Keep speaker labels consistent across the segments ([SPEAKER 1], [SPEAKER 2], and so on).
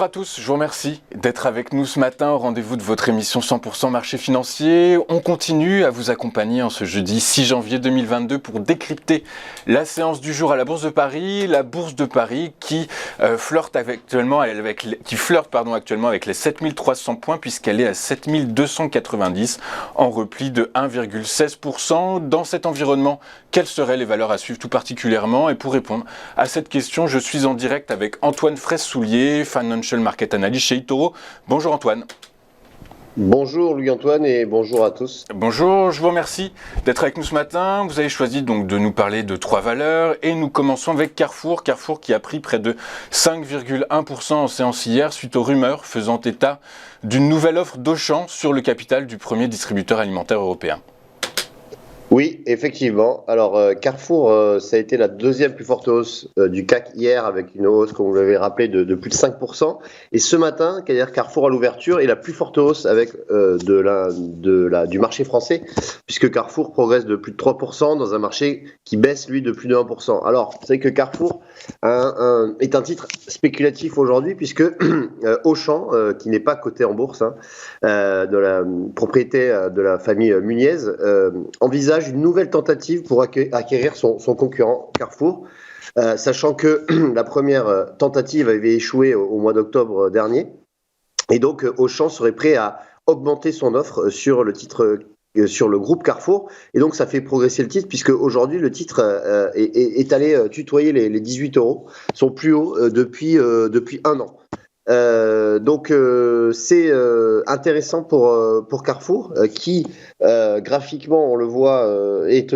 [SPEAKER 1] Bonjour à tous, je vous remercie d'être avec nous ce matin au rendez-vous de votre émission 100% marché financier. On continue à vous accompagner en ce jeudi 6 janvier 2022 pour décrypter la séance du jour à la Bourse de Paris. La Bourse de Paris qui flirte actuellement avec les 7300 points puisqu'elle est à 7290 en repli de 1,16%. Dans cet environnement, quelles seraient les valeurs à suivre tout particulièrement? Et pour répondre à cette question, je suis en direct avec Antoine Fraisse-Soulier, Financial Market Analyst chez eToro. Bonjour Antoine.
[SPEAKER 2] Bonjour Louis-Antoine et bonjour à tous.
[SPEAKER 1] Bonjour, je vous remercie d'être avec nous ce matin. Vous avez choisi donc de nous parler de trois valeurs et nous commençons avec Carrefour. Carrefour qui a pris près de 5,1% en séance hier suite aux rumeurs faisant état d'une nouvelle offre d'Auchan sur le capital du premier distributeur alimentaire européen.
[SPEAKER 2] Oui, effectivement. Alors Carrefour, ça a été la deuxième plus forte hausse du CAC hier avec une hausse, comme vous l'avez rappelé, de plus de 5%. Et ce matin, Carrefour à l'ouverture est la plus forte hausse avec du marché français, puisque Carrefour progresse de plus de 3% dans un marché qui baisse, lui, de plus de 1%. Alors, vous savez que Carrefour est un titre spéculatif aujourd'hui, puisque Auchan, qui n'est pas coté en bourse, de la propriété de la famille Muniez, envisage une nouvelle tentative pour acquérir son concurrent Carrefour, sachant que la première tentative avait échoué au mois d'octobre dernier. Et donc Auchan serait prêt à augmenter son offre sur le titre, sur le groupe Carrefour. Et donc ça fait progresser le titre, puisque aujourd'hui le titre est allé tutoyer les 18 €, son plus haut depuis un an. Donc c'est intéressant pour Carrefour qui graphiquement on le voit est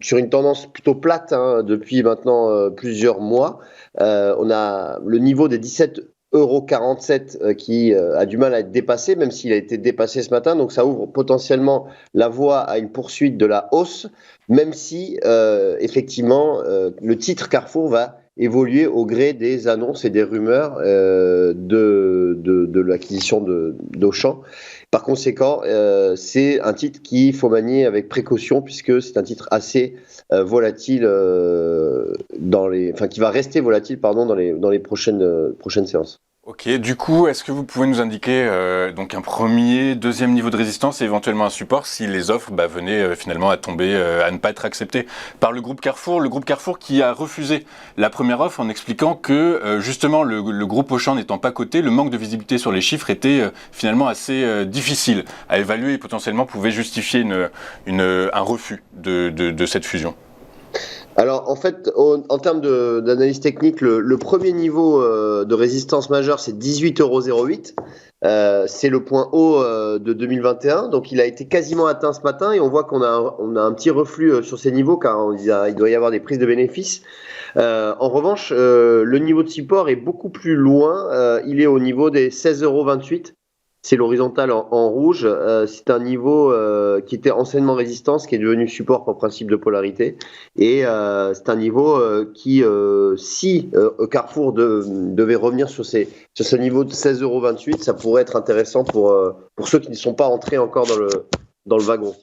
[SPEAKER 2] sur une tendance plutôt plate depuis maintenant plusieurs mois. On a le niveau des 17,47 € qui a du mal à être dépassé, même s'il a été dépassé ce matin, donc ça ouvre potentiellement la voie à une poursuite de la hausse, même si effectivement le titre Carrefour va évoluer au gré des annonces et des rumeurs de l'acquisition d'Auchan. Par conséquent, c'est un titre qu'il faut manier avec précaution, puisque c'est un titre assez volatile, qui va rester volatile dans les prochaines séances.
[SPEAKER 1] Ok, du coup, est-ce que vous pouvez nous indiquer donc un premier, deuxième niveau de résistance et éventuellement un support si les offres venaient finalement à tomber, à ne pas être acceptées par le groupe Carrefour qui a refusé la première offre en expliquant que justement le groupe Auchan n'étant pas coté, le manque de visibilité sur les chiffres était finalement assez difficile à évaluer et potentiellement pouvait justifier un refus de cette fusion.
[SPEAKER 2] Alors en fait, en termes d'analyse technique, le premier niveau de résistance majeure, c'est 18,08 €. C'est le point haut de 2021, donc il a été quasiment atteint ce matin et on voit qu'on a un petit reflux sur ces niveaux car il doit y avoir des prises de bénéfices. En revanche, le niveau de support est beaucoup plus loin, il est au niveau des 16,28 €. C'est l'horizontale en rouge, c'est un niveau qui était anciennement résistance, qui est devenu support par principe de polarité. Et c'est un niveau qui, si Carrefour devait revenir sur ce niveau de 16,28 €, ça pourrait être intéressant pour ceux qui ne sont pas entrés encore dans le wagon.